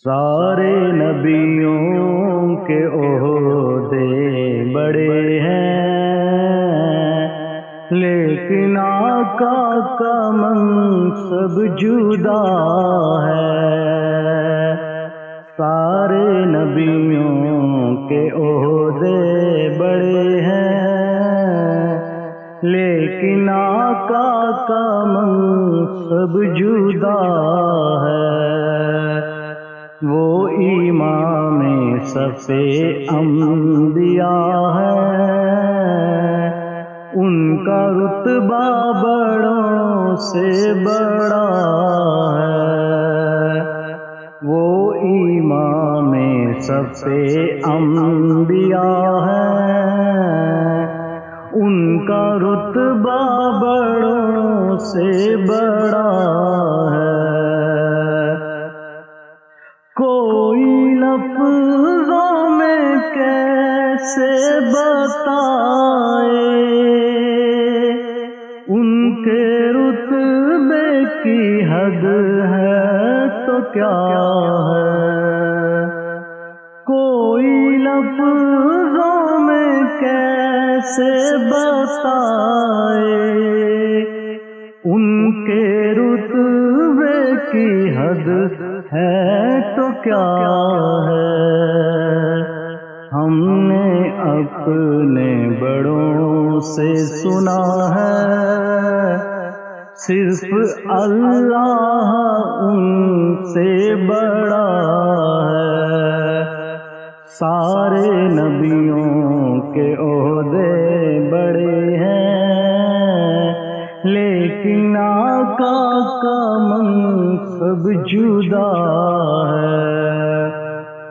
سارے نبیوں کے عہدے بڑے ہیں، لیکن آقا کا منصب جدا ہے۔ سارے نبیوں کے عہدے بڑے ہیں، لیکن آقا کا منصب جدا ہے۔ وہ امام صف انبیاء ہے، ان کا رتبہ بڑوں سے بڑا ہے۔ وہ امام صف انبیاء ہے، ان کا رتبہ بڑوں سے بڑا ہے۔ کوئی لفظوں میں کیسے بتائے ان کے رتبے کی حد ہے تو کیا ہے۔ کوئی لفظوں میں کیسے بتائے ان کے رتبے کی حد ہے تو کیا ہے۔ ہم نے اپنے بڑوں سے سنا ہے، صرف اللہ ان سے بڑا ہے۔ سارے نبیوں کے عہدے بڑے ہیں، لیکن آقا کا منصب جدا ہے۔